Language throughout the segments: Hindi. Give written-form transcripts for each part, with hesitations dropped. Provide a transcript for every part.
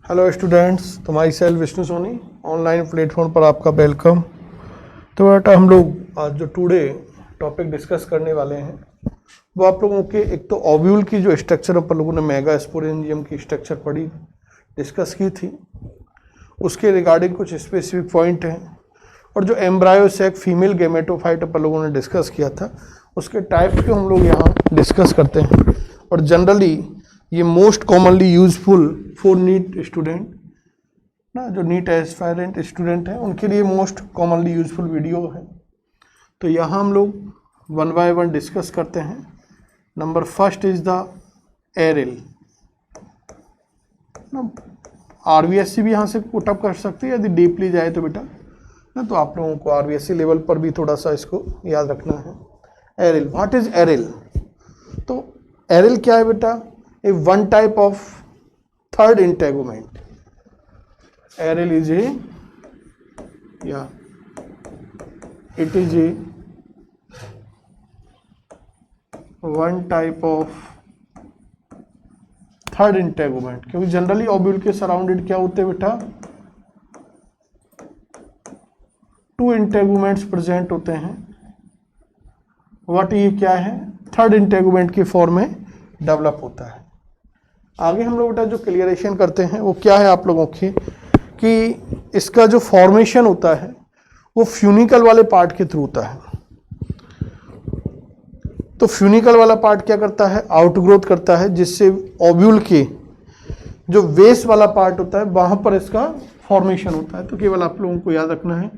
हेलो स्टूडेंट्स, तो myself Vishnu Soni online platform पर आपका वेलकम। तो बेटा हम लोग आज जो टुडे टॉपिक डिस्कस करने वाले हैं वो आप लोगों के एक तो ओव्यूल की जो स्ट्रक्चर अपन लोगों ने मेगा स्पोरेंजियम की स्ट्रक्चर पढ़ी डिस्कस की थी, उसके रिगार्डिंग कुछ स्पेसिफिक पॉइंट हैं, और जो एम्ब्रायो सेक फीमेल गेमेटोफाइट अपन लोगों ने डिस्कस किया था उसके टाइप्स को हम लोग यहाँ डिस्कस करते हैं। और जनरली ये most commonly useful for NEET student ना, जो नीट एस्पायरेंट स्टूडेंट हैं उनके लिए मोस्ट कॉमनली यूजफुल वीडियो है। तो यहाँ हम लोग वन बाय वन डिस्कस करते हैं। Number first is the aril. RVSC भी यहाँ से पुटअप कर सकते हैं यदि डीपली जाए तो बेटा ना, तो आप लोगों को आरवीएससी लेवल पर भी थोड़ा सा इसको याद रखना है। Aryl, what is aryl? तो एरिल क्या है बेटा? A one type of third integument. Aril is it is a one type of third integument, क्योंकि जनरली ओव्यूल के सराउंडेड क्या होते हैं बेटा? टू इंटेगुमेंट्स प्रेजेंट होते हैं। व्हाट ये क्या है? थर्ड इंटेगुमेंट की फॉर्म में डेवलप होता है। आगे हम लोग बेटा जो क्लियरेशन करते हैं वो क्या है आप लोगों की, कि इसका जो फॉर्मेशन होता है वो फ्यूनिकल वाले पार्ट के थ्रू होता है। तो फ्यूनिकल वाला पार्ट क्या करता है? आउटग्रोथ करता है, जिससे ओव्यूल के जो वेस वाला पार्ट होता है वहां पर इसका फॉर्मेशन होता है। तो केवल आप लोगों को याद रखना है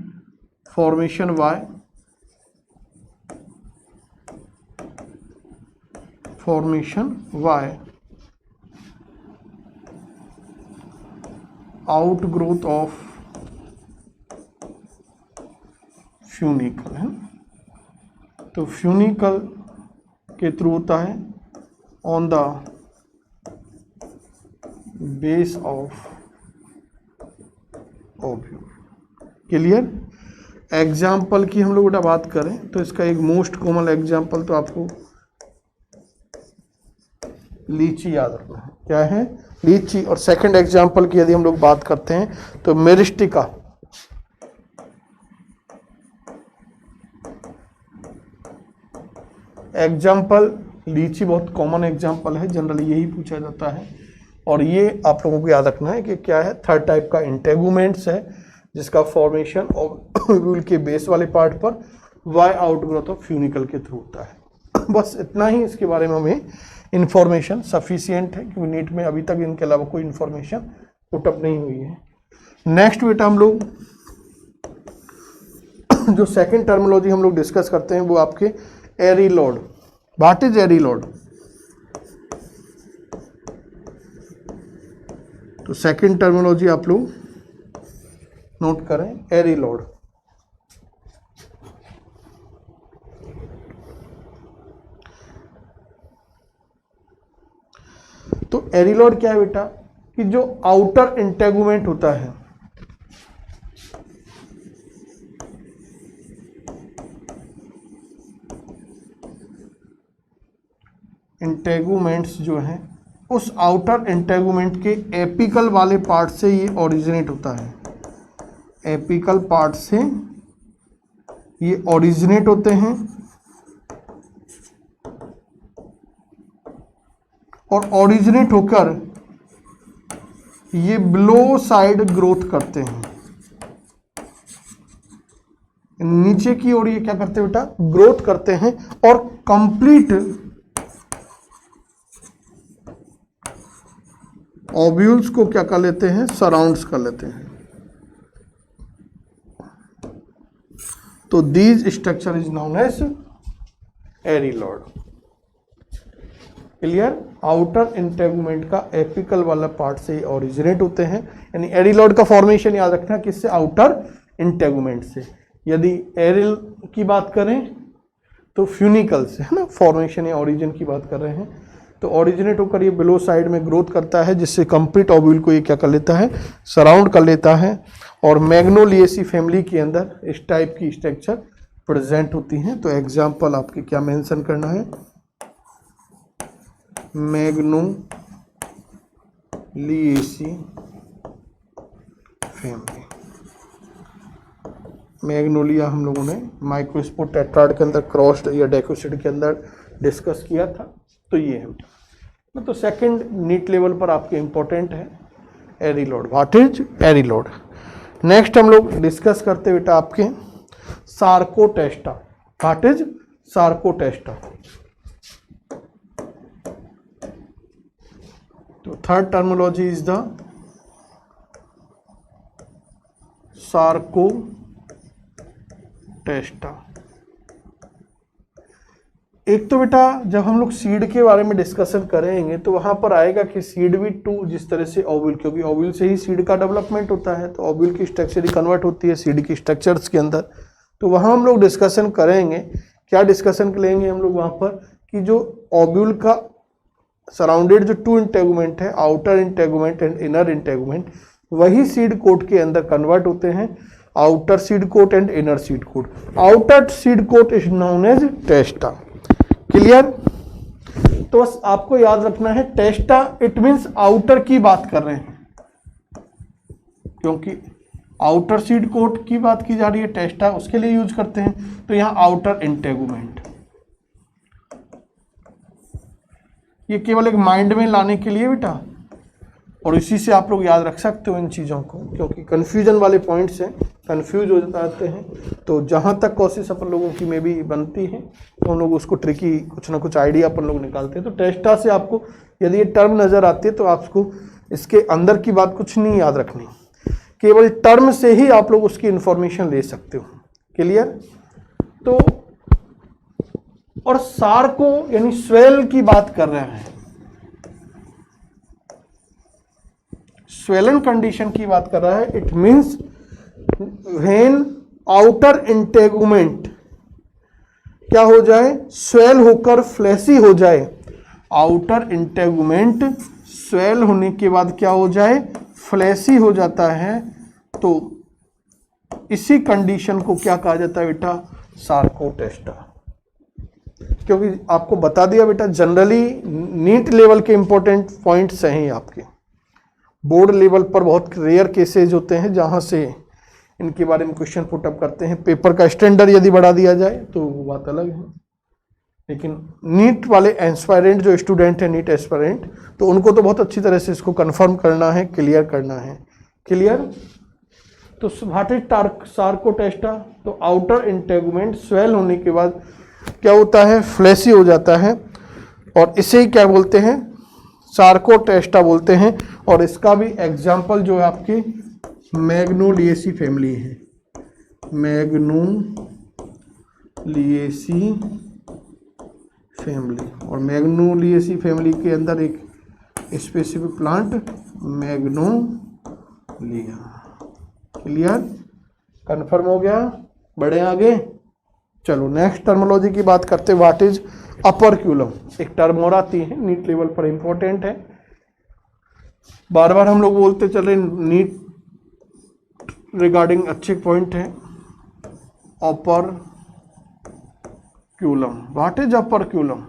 formation Y, formation Y, outgrowth of funicle है। तो फ्यूनिकल के थ्रू होता है on the base of ovule. Clear? Example की हम लोग बेटा बात करें तो इसका एक मोस्ट कॉमन एग्जाम्पल तो आपको लीची याद रखना है। क्या है? लीची। और सेकंड एग्जाम्पल की यदि हम लोग बात करते हैं तो मेरिस्टिका। एग्जाम्पल लीची बहुत कॉमन एग्जाम्पल है, जनरली यही पूछा जाता है। और ये आप लोगों को याद रखना है कि क्या है? थर्ड टाइप का इंटेगुमेंट्स है जिसका फॉर्मेशन ओव्यूल के बेस वाले पार्ट पर वाई आउटग्रोथ ऑफ फ्यूनिकल के थ्रू होता है। बस इतना ही इसके बारे में हमें इंफॉर्मेशन सफिशिएंट है, क्योंकि नीट में अभी तक इनके अलावा कोई इंफॉर्मेशन पुटअप नहीं हुई है। नेक्स्ट बेटा हम लोग जो सेकंड टर्मिनोलॉजी हम लोग डिस्कस करते हैं वो आपके एरिलोड। What is एरिलोड? तो सेकंड टर्मिनोलॉजी आप लोग नोट करें, एरिलोड। तो एरिलोड क्या है बेटा? कि जो आउटर इंटेगुमेंट होता है, इंटेगुमेंट्स जो हैं उस आउटर इंटेगुमेंट के एपिकल वाले पार्ट से ये ओरिजिनेट होता है। एपिकल पार्ट से ये ओरिजिनेट होते हैं और ओरिजिनेट होकर ये बिलो साइड ग्रोथ करते हैं। नीचे की ओर ये क्या करते हैं बेटा? ग्रोथ करते हैं और कंप्लीट ओव्यूल्स को क्या कर लेते हैं? सराउंड्स कर लेते हैं। तो these structure is known as arillode. Clear? Outer integument का एपिकल वाला पार्ट से ओरिजिनेट होते हैं, यानी एरिलोड का फॉर्मेशन याद रखना किससे? आउटर इंटेगुमेंट से। यदि एरिल की बात करें तो फ्यूनिकल से, है ना, फॉर्मेशन या ओरिजिन की बात कर रहे हैं। तो ओरिजिनेट होकर ये बिलो साइड में ग्रोथ करता है, जिससे कंप्लीट ओव्यूल को ये क्या कर लेता है? सराउंड कर लेता है। और मैग्नोलिएसी फैमिली के अंदर इस टाइप की स्ट्रक्चर प्रेजेंट होती हैं। तो एग्जाम्पल आपके क्या मेंशन करना है? मैग्नोलिएसी फैमिली। मैग्नोलिया हम लोगों ने माइक्रोस्पोर टेट्राड के अंदर क्रॉस्ड या डेकोसिड के अंदर डिस्कस किया था। तो ये है तो सेकंड नीट लेवल पर आपके इंपॉर्टेंट है arillode. What is arillode? Next हम लोग डिस्कस करते बेटा आपके सार्कोटेस्टा। What is sarcotesta? तो third terminology is the sarcotesta. एक तो बेटा जब हम लोग सीड के बारे में डिस्कशन करेंगे तो वहां पर आएगा कि सीड भी टू, जिस तरह से ओव्यूल, क्योंकि ओव्यूल से ही सीड का डेवलपमेंट होता है, तो ओव्यूल की स्ट्रक्चर ही कन्वर्ट होती है सीड की स्ट्रक्चर्स के अंदर। तो वहां हम लोग डिस्कशन करेंगे, क्या डिस्कशन लेंगे हम लोग वहां पर कि जो ओव्यूल का सराउंडेड जो टू इंटेगुमेंट है, outer integument and inner integument, वही सीड कोट के अंदर कन्वर्ट होते हैं, outer seed coat and inner seed coat. Outer seed coat is known as testa. Clear? तो बस आपको याद रखना है टेस्टा इट मींस आउटर की बात कर रहे हैं, क्योंकि आउटर सीड कोट की बात की जा रही है, टेस्टा उसके लिए यूज करते हैं। तो यहां आउटर इंटेगुमेंट, ये केवल एक माइंड में लाने के लिए बेटा, और इसी से आप लोग याद रख सकते हो इन चीज़ों को, क्योंकि कन्फ्यूजन वाले पॉइंट्स हैं, कन्फ्यूज हो जाते हैं। तो जहाँ तक कोशिश अपन लोगों की में भी बनती है तो हम लोग उसको ट्रिकी कुछ ना कुछ आइडिया अपन लोग निकालते हैं। तो टेस्टा से आपको यदि ये टर्म नज़र आती है तो आपको इसके अंदर की बात कुछ नहीं याद रखनी, केवल टर्म से ही आप लोग उसकी इंफॉर्मेशन ले सकते हो। क्लियर? तो और सार को यानी स्वेल की बात कर रहे हैं, स्वेलन कंडीशन की बात कर रहा है। It means when outer integument क्या हो जाए, स्वेल होकर फ्लैसी हो जाए। आउटर इंटेगुमेंट स्वेल होने के बाद क्या हो जाए, फ्लैसी हो जाता है। तो इसी कंडीशन को क्या कहा जाता है बेटा, सार्कोटेस्टा। क्योंकि आपको बता दिया बेटा जनरली नीट लेवल के इंपॉर्टेंट पॉइंट्स हैं आपके, बोर्ड लेवल पर बहुत रेयर केसेज होते हैं जहां से इनके बारे में क्वेश्चन पुटअप करते हैं। पेपर का स्टैंडर्ड यदि बढ़ा दिया जाए तो वो बात अलग है, लेकिन नीट वाले एस्पायरेंट जो स्टूडेंट हैं, नीट एस्पायरेंट, तो उनको तो बहुत अच्छी तरह से इसको कंफर्म करना है, क्लियर करना है। क्लियर? तो व्हाट इज सार्कोटेस्टा? तो आउटर इंटेगुमेंट स्वेल होने के बाद क्या होता है, फ्लैसी हो जाता है, और इसे ही क्या बोलते हैं, सार्कोटेस्टा बोलते हैं। और इसका भी एग्जाम्पल जो है आपकी मैग्नोलिएसी फैमिली है, मैग्नोलिएसी फैमिली। और मैग्नोलिएसी फैमिली के अंदर एक specific plant Magnolia. Clear? Confirm हो गया? बढ़े आगे? चलो नेक्स्ट टर्मोलॉजी की बात करते हैं। What is operculum? एक टर्म और आती है, नीट लेवल पर इंपॉर्टेंट है, बार बार हम लोग बोलते चले, नीट रिगार्डिंग अच्छे पॉइंट है। अपरक्यूलम, व्हाट इज अपरक्यूलम?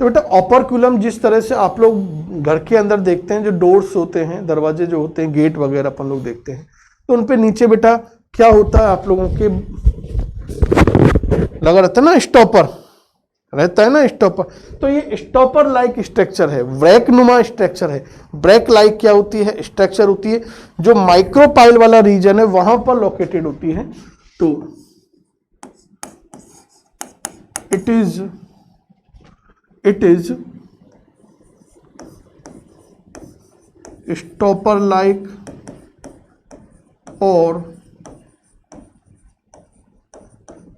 तो बेटा अपरक्यूलम जिस तरह से आप लोग घर के अंदर देखते हैं, जो डोर्स होते हैं, दरवाजे जो होते हैं, गेट वगैरह अपन लोग देखते हैं, तो उन पे नीचे बेटा क्या होता है, आप लोगों के लगा रहता है ना, स्टॉपर रहता है ना, स्टॉपर। तो ये स्टॉपर लाइक स्ट्रक्चर है, ब्रेक नुमा स्ट्रक्चर है। ब्रेक लाइक क्या होती है, स्ट्रक्चर होती है जो माइक्रोपाइल वाला रीजन है वहां पर लोकेटेड होती है। तो इट इज स्टॉपर लाइक और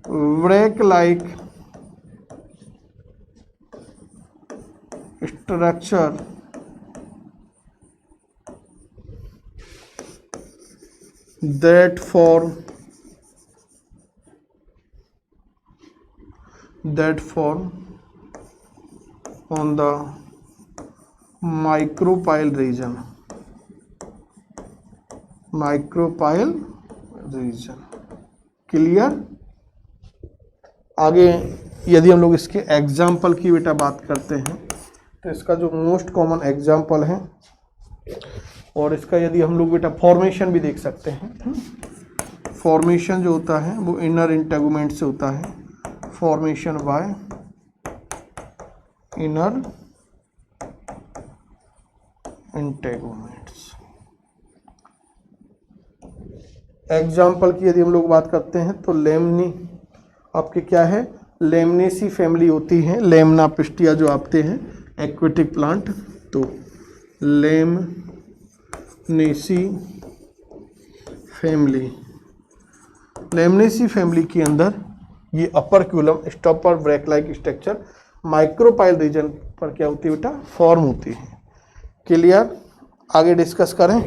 break like structure that form on the micropyle region. Clear? आगे यदि हम लोग इसके एग्जाम्पल की बेटा बात करते हैं तो इसका जो मोस्ट कॉमन एग्जाम्पल है, और इसका यदि हम लोग बेटा फॉर्मेशन भी देख सकते हैं, फॉर्मेशन जो होता है वो इनर इंटेगुमेंट से होता है, formation by inner integuments. Example की यदि हम लोग बात करते हैं तो लेमनी आपके क्या है, लेमनेसी फैमिली होती है, लेमना पिस्टिया जो आते हैं एक्वेटिक प्लांट, तो लेमनेसी फैमिली, लेमनेसी फैमिली के अंदर ये operculum stopper break like structure micropyle region पर क्या होती है बेटा, फॉर्म होती है। क्लियर, आगे डिस्कस करें।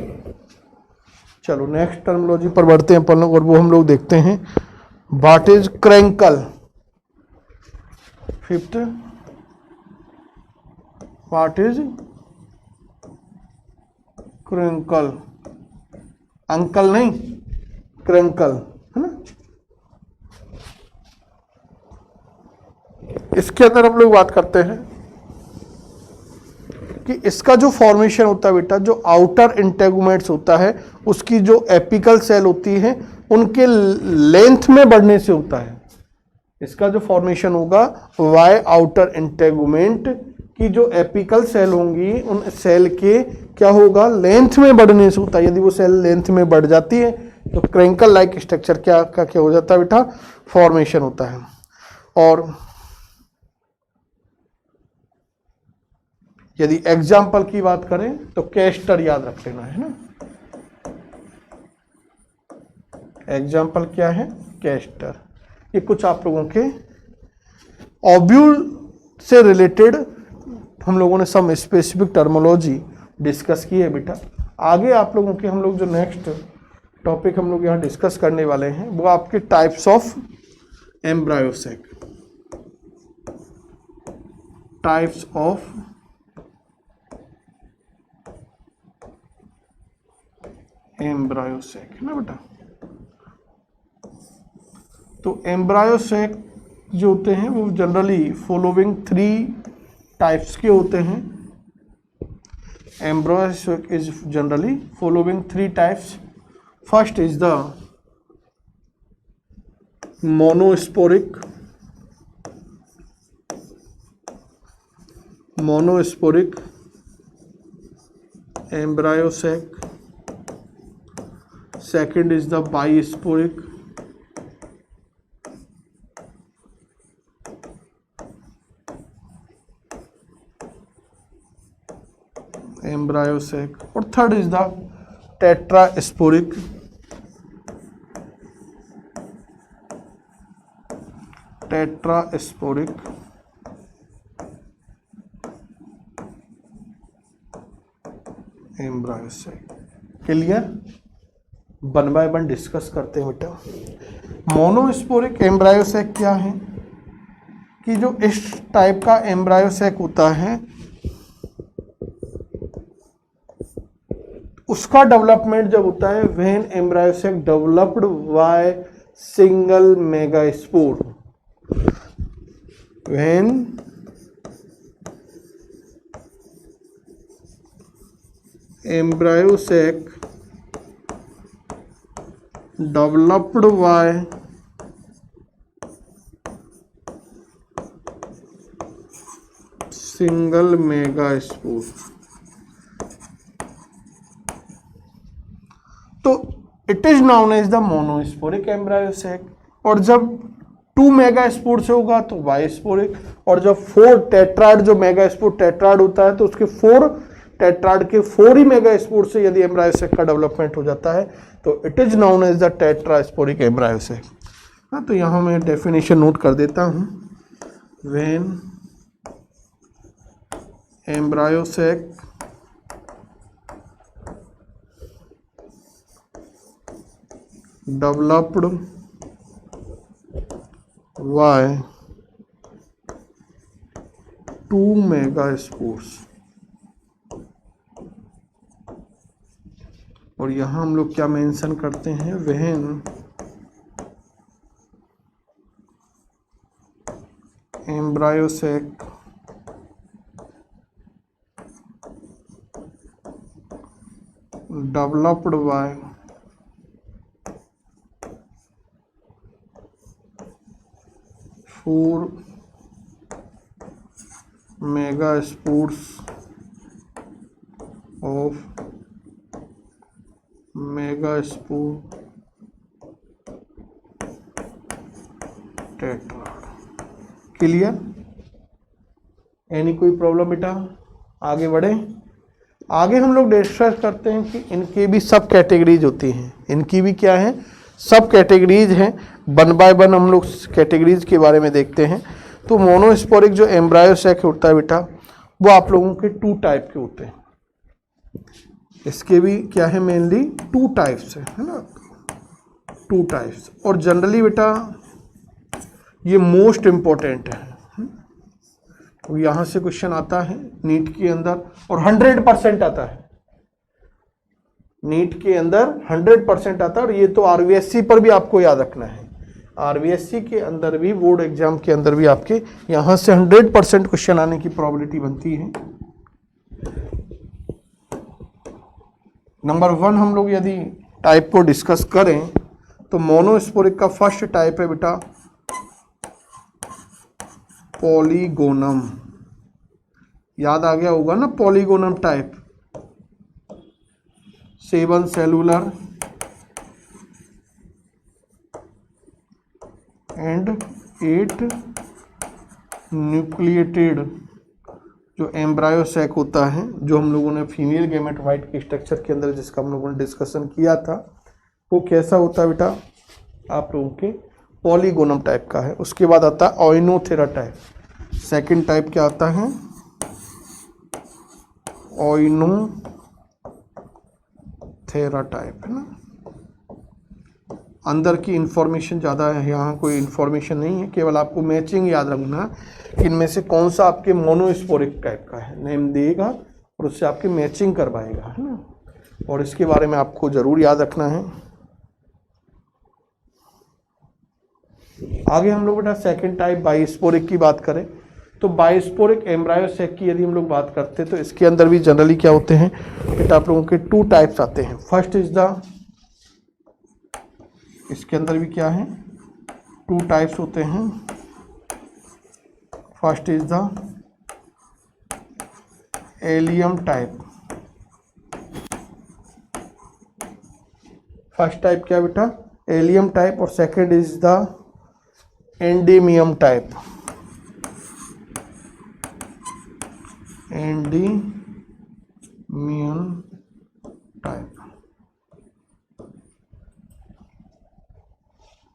चलो नेक्स्ट टर्मिनोलॉजी पर बढ़ते हैं अपन लोग, और वो हम लोग देखते हैं what is caruncle. Fifth, what is caruncle, uncle नहीं, क्रैंकल, है ना। इसके अंदर हम लोग बात करते हैं कि इसका जो फॉर्मेशन होता है बेटा, जो आउटर इंटेगुमेंट्स होता है उसकी जो एपिकल सेल होती है उनके लेंथ में बढ़ने से होता है। इसका जो फॉर्मेशन होगा वाई आउटर इंटेगुमेंट की जो एपिकल सेल होंगी उन सेल के क्या होगा, लेंथ में बढ़ने से होता है। यदि वो सेल लेंथ में बढ़ जाती है तो क्रैंकल लाइक स्ट्रक्चर क्या हो जाता है बेटा, फॉर्मेशन होता है। और यदि एग्जाम्पल की बात करें तो कैस्टर याद रख लेना है ना, एग्जाम्पल क्या है, कैस्टर। ये कुछ आप लोगों के ओव्यूल से रिलेटेड हम लोगों ने सम स्पेसिफिक टर्मोलॉजी डिस्कस की है बेटा। आगे आप लोगों के हम लोग जो नेक्स्ट टॉपिक हम लोग यहाँ डिस्कस करने वाले हैं वो आपके टाइप्स ऑफ एम्ब्रायोसेक, टाइप्स ऑफ एम्ब्रायोसेक, है ना बेटा। तो एम्ब्रायोसेक जो होते हैं वो जनरली फॉलोइंग 3 टाइप्स के होते हैं। Embryo sac is generally following 3 types. First is the monosporic, embryo sac. Second is the bisporic, embryo sac, और third is the tetrasporic, embryo sac. Clear, one by one discuss करते हैं बेटा। मोनोस्पोरिक एम्ब्रायोसेक क्या है कि जो इस टाइप का एम्ब्रायोसेक होता है उसका डेवलपमेंट जब होता है when embryo sac developed by single megaspore, when embryo sac developed by single megaspore, तो it is known as the monosporic embryo sac. और जब 2 मेगास्पोर से होगा तो बाइस्पोरिक, और जब 4 टेट्राड, जो मेगास्पोर टेट्राड होता है तो उसके 4 टेट्राड के 4 ही मेगास्पोर से यदि एम्ब्रायोसेक का डेवलपमेंट हो जाता है तो it is known as the tetrasporic embryo sac. हाँ, तो यहाँ मैं डेफिनेशन नोट कर देता हूँ। When embryo sac developed by 2 megaspores, और यहाँ हम लोग क्या मेंशन करते हैं, when embryo sac developed by four megaspores of megaspore tetrad. Clear? Any कोई प्रॉब्लम बेटा? आगे बढ़े। आगे हम लोग डिस्कस करते हैं कि इनके भी सब कैटेगरीज होती हैं। इनकी भी क्या है? सब कैटेगरीज हैं। वन बाय वन हम लोग कैटेगरीज के बारे में देखते हैं। तो मोनोस्पोरिक जो एम्ब्रायो सैक होता है बेटा, वो आप लोगों के 2 टाइप के होते हैं। इसके भी क्या है? मेनली 2 टाइप्स है ना, 2 टाइप्स। और जनरली बेटा ये मोस्ट इम्पोर्टेंट है। तो यहाँ से क्वेश्चन आता है नीट के अंदर, और 100% आता है नीट के अंदर, 100% आता है। और ये तो आरवीएससी पर भी आपको याद रखना है। आरवीएससी के अंदर भी, बोर्ड एग्जाम के अंदर भी आपके यहाँ से 100% क्वेश्चन आने की प्रोबेबिलिटी बनती है। नंबर 1 हम लोग यदि टाइप को डिस्कस करें तो मोनोस्पोरिक का फर्स्ट टाइप है बेटा पॉलीगोनम। याद आ गया होगा ना polygonum type. 7 cellular and 8 nucleated जो एम्ब्रायो सैक होता है, जो हम लोगों ने फीमेल गैमेटोफाइट के स्ट्रक्चर के अंदर जिसका हम लोगों ने डिस्कशन किया था, वो कैसा होता है बेटा? आप लोगों के पॉलीगोनम टाइप का है। उसके बाद आता है ऑइनोथेरा टाइप। सेकंड टाइप क्या आता है? ऑइनोथेरा टाइप, है ना। अंदर की इंफॉर्मेशन ज़्यादा है, यहाँ कोई इंफॉर्मेशन नहीं है, केवल आपको मैचिंग याद रखना कि इनमें से कौन सा आपके मोनोस्पोरिक टाइप का है। नेम देगा और उससे आपकी मैचिंग करवाएगा, है ना। और इसके बारे में आपको ज़रूर याद रखना है। आगे हम लोग बेटा सेकंड टाइप बाइस्पोरिक की बात करें तो बाइस्पोरिक एम्ब्रायो सैक की यदि हम लोग बात करते हैं तो इसके अंदर भी जनरली क्या होते हैं बेटा? आप लोगों के 2 टाइप्स आते हैं। फर्स्ट इज द, इसके अंदर भी क्या है? 2 टाइप्स होते हैं। First is the Allium type. First type क्या बेटा? Allium type. और second is the Endymion type. Endymion type.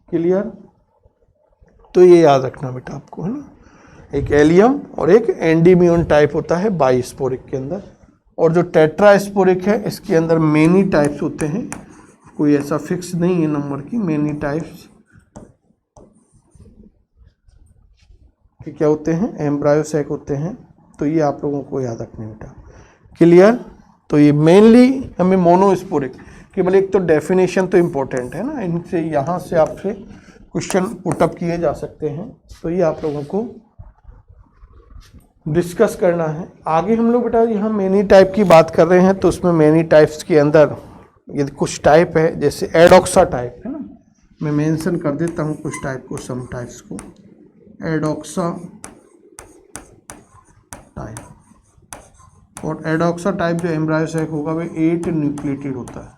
Clear? तो ये याद रखना बेटा आपको, है ना। एक एलियम और एक एंडेमियम टाइप होता है बाइस्पोरिक के अंदर। और जो टेट्रास्पोरिक है इसके अंदर मेनी टाइप्स होते हैं। कोई ऐसा फिक्स नहीं है नंबर की, मेनी टाइप्स कि क्या होते हैं? एम्ब्रायो सैक होते हैं। तो ये आप लोगों को याद रखना बेटा। क्लियर? तो ये मेनली हमें मोनोस्पोरिक, केवल एक तो डेफिनेशन तो इम्पोर्टेंट है ना, इनसे यहाँ से आपसे क्वेश्चन पुटअप किए जा सकते हैं। तो ये आप लोगों को डिस्कस करना है। आगे हम लोग बेटा यहाँ मेनी टाइप की बात कर रहे हैं तो उसमें मेनी टाइप्स के अंदर यदि कुछ टाइप है, जैसे एडोक्सा टाइप, है ना। मैं मेंशन कर देता हूँ कुछ टाइप को, सम टाइप्स को। एडोक्सा टाइप, और एडोक्सा टाइप जो एम्ब्रायो सैक होगा वो 8 न्यूक्लिएटेड होता है।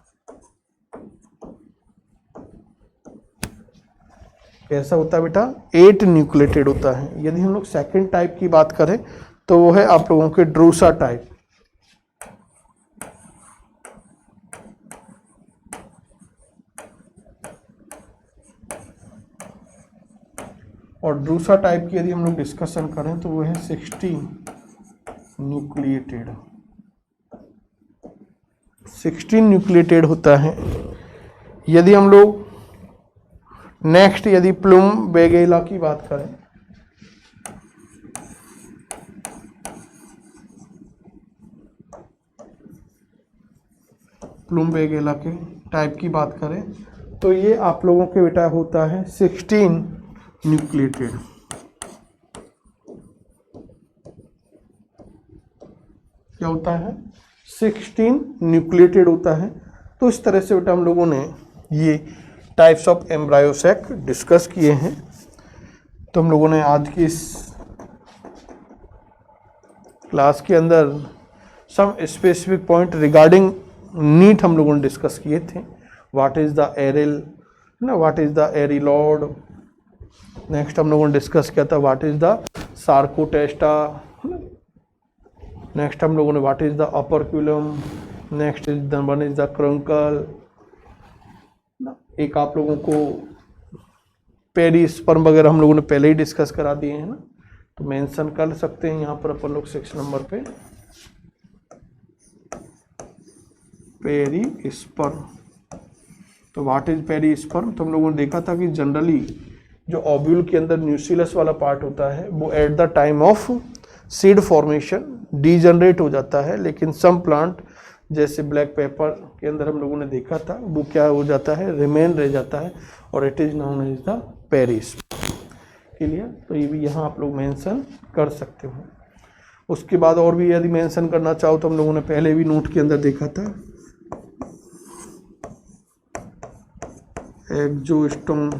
कैसा होता है बेटा? 8 न्यूक्लिएटेड होता है। यदि हम लोग सेकंड टाइप की बात करें तो वो है आप लोगों के ड्रूसा टाइप। और ड्रूसा टाइप की यदि हम लोग डिस्कशन करें तो वो है 16 न्यूक्लिएटेड। 16 न्यूक्लिएटेड होता है। यदि हम लोग नेक्स्ट यदि प्लूम वेगेला की बात करें प्लूम वेगेला के टाइप की बात करें तो ये आप लोगों के बेटा होता है 16 न्यूक्लिएटेड। क्या होता है? 16 न्यूक्लिएटेड होता है। तो इस तरह से बेटा हम लोगों ने ये types of embryo sac discuss किए हैं। तो हम लोगों ने आज की इस क्लास के अंदर some specific point regarding NEET हम लोगों ने डिस्कस किए थे। व्हाट इज़ द एरिल ना, what is the arillode. Next हम लोगों ने डिस्कस किया था what is the sarcotesta. Next हम लोगों ने what is the operculum. Next is the one is the caruncle. एक आप लोगों को पेरिस्पर्म वगैरह हम लोगों ने पहले ही डिस्कस करा दिए हैं ना, तो मेंशन कर सकते हैं यहाँ पर अपन लोग 6 नंबर पे पेरिस्पर्म। तो व्हाट इज पेरिस्पर्म, तो हम लोगों ने देखा था कि जनरली जो ओव्यूल के अंदर न्यूक्लियस वाला पार्ट होता है वो at the time of seed formation degenerate हो जाता है, लेकिन सम प्लांट जैसे ब्लैक पेपर के अंदर हम लोगों ने देखा था वो क्या हो जाता है, रिमेन रह जाता है, और it is known as the perisperm. Clear, तो ये भी यहाँ आप लोग मेंशन कर सकते हो। उसके बाद और भी यदि मेंशन करना चाहो तो हम लोगों ने पहले भी नोट के अंदर देखा था एक्सोस्टोम,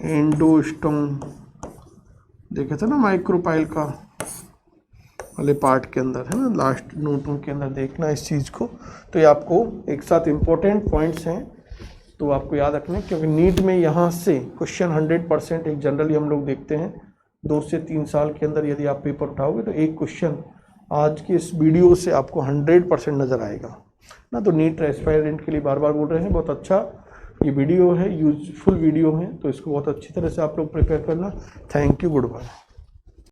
एंडोस्टोम देखा था ना, माइक्रोपाइल का वाले पार्ट के अंदर है ना, लास्ट नोटों के अंदर देखना इस चीज़ को। तो ये आपको एक साथ इम्पोर्टेंट पॉइंट्स हैं तो आपको याद रखना, क्योंकि नीट में यहाँ से क्वेश्चन 100% एक जनरली हम लोग देखते हैं 2 से 3 साल के अंदर यदि आप पेपर उठाओगे तो एक क्वेश्चन आज के इस वीडियो से आपको 100% नज़र आएगा ना। तो नीट एस्पायरेंट के लिए बार बार बोल रहे हैं, बहुत अच्छा ये वीडियो है, यूजफुल वीडियो है, तो इसको बहुत अच्छी तरह से आप लोग प्रिपेयर करना। Thank you, good bye.